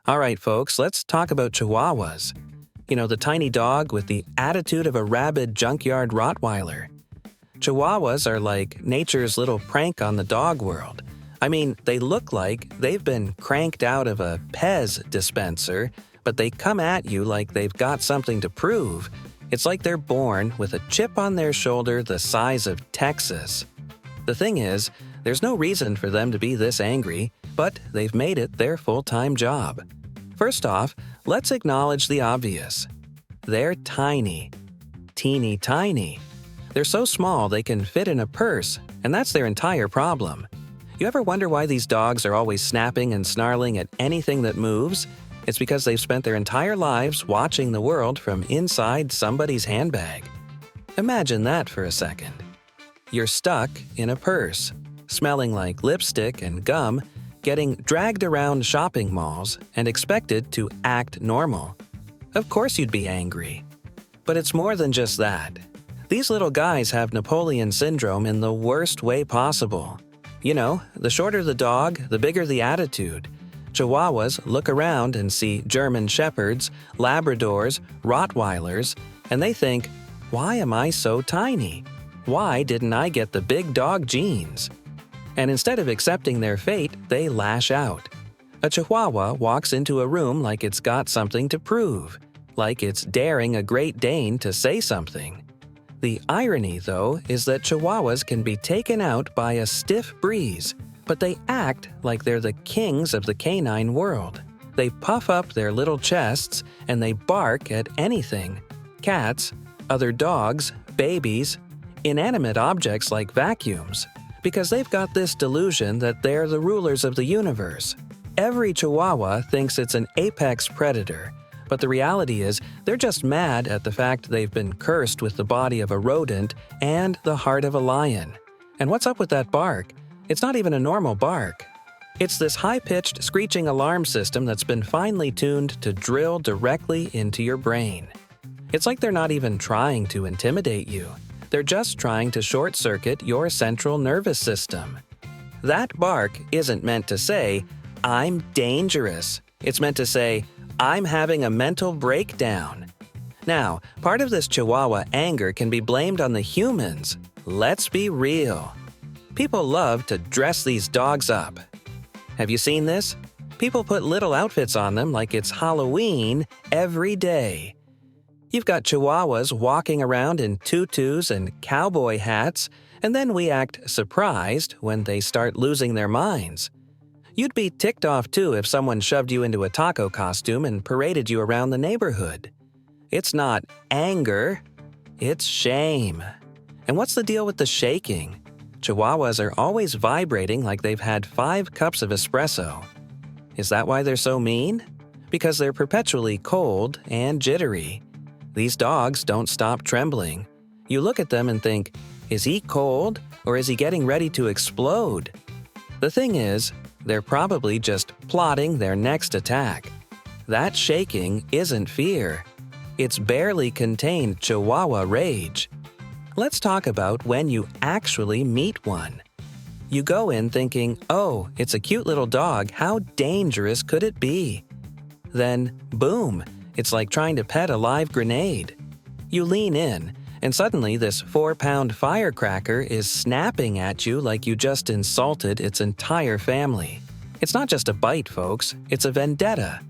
All right, folks, let's talk about Chihuahuas. You know, the tiny dog with the attitude of a rabid junkyard Rottweiler. Chihuahuas are like nature's little prank on the dog world. I mean, they look like they've been cranked out of a Pez dispenser, but they come at you like they've got something to prove. It's like they're born with a chip on their shoulder the size of Texas. The thing is, there's no reason for them to be this angry, but they've made it their full-time job. First off, let's acknowledge the obvious. They're tiny. Teeny tiny. They're so small they can fit in a purse, and that's their entire problem. You ever wonder why these dogs are always snapping and snarling at anything that moves? It's because they've spent their entire lives watching the world from inside somebody's handbag. Imagine that for a second. You're stuck in a purse, smelling like lipstick and gum, getting dragged around shopping malls, and expected to act normal. Of course you'd be angry. But it's more than just that. These little guys have Napoleon syndrome in the worst way possible. You know, the shorter the dog, the bigger the attitude. Chihuahuas look around and see German Shepherds, Labradors, Rottweilers, and they think, why am I so tiny? Why didn't I get the big dog genes? And instead of accepting their fate, they lash out. A Chihuahua walks into a room like it's got something to prove, like it's daring a Great Dane to say something. The irony, though, is that Chihuahuas can be taken out by a stiff breeze, but they act like they're the kings of the canine world. They puff up their little chests and they bark at anything: cats, other dogs, babies, inanimate objects like vacuums, because they've got this delusion that they're the rulers of the universe. Every Chihuahua thinks it's an apex predator, but the reality is they're just mad at the fact they've been cursed with the body of a rodent and the heart of a lion. And what's up with that bark? It's not even a normal bark. It's this high-pitched screeching alarm system that's been finely tuned to drill directly into your brain. It's like they're not even trying to intimidate you. They're just trying to short-circuit your central nervous system. That bark isn't meant to say, "I'm dangerous." It's meant to say, "I'm having a mental breakdown." Now, part of this Chihuahua anger can be blamed on the humans. Let's be real. People love to dress these dogs up. Have you seen this? People put little outfits on them like it's Halloween every day. You've got Chihuahuas walking around in tutus and cowboy hats, and then we act surprised when they start losing their minds. You'd be ticked off too if someone shoved you into a taco costume and paraded you around the neighborhood. It's not anger, it's shame. And what's the deal with the shaking? Chihuahuas are always vibrating like they've had 5 cups of espresso. Is that why they're so mean? Because they're perpetually cold and jittery. These dogs don't stop trembling. You look at them and think, is he cold or is he getting ready to explode? The thing is, they're probably just plotting their next attack. That shaking isn't fear. It's barely contained Chihuahua rage. Let's talk about when you actually meet one. You go in thinking, oh, it's a cute little dog, how dangerous could it be? Then, boom, it's like trying to pet a live grenade. You lean in, and suddenly this 4-pound firecracker is snapping at you like you just insulted its entire family. It's not just a bite, folks, it's a vendetta.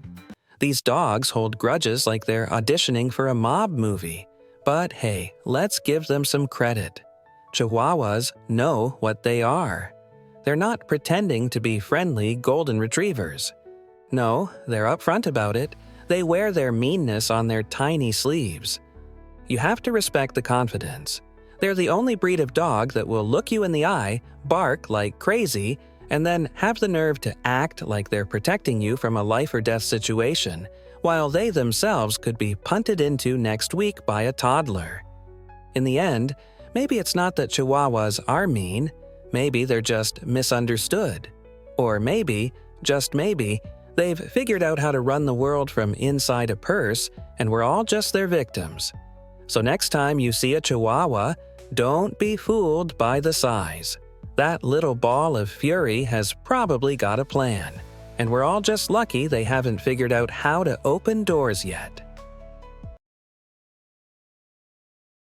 These dogs hold grudges like they're auditioning for a mob movie. But hey, let's give them some credit. Chihuahuas know what they are. They're not pretending to be friendly golden retrievers. No, they're upfront about it. They wear their meanness on their tiny sleeves. You have to respect the confidence. They're the only breed of dog that will look you in the eye, bark like crazy, and then have the nerve to act like they're protecting you from a life-or-death situation, while they themselves could be punted into next week by a toddler. In the end, maybe it's not that Chihuahuas are mean, maybe they're just misunderstood. Or maybe, just maybe, they've figured out how to run the world from inside a purse, and we're all just their victims. So next time you see a Chihuahua, don't be fooled by the size. That little ball of fury has probably got a plan. And we're all just lucky they haven't figured out how to open doors yet.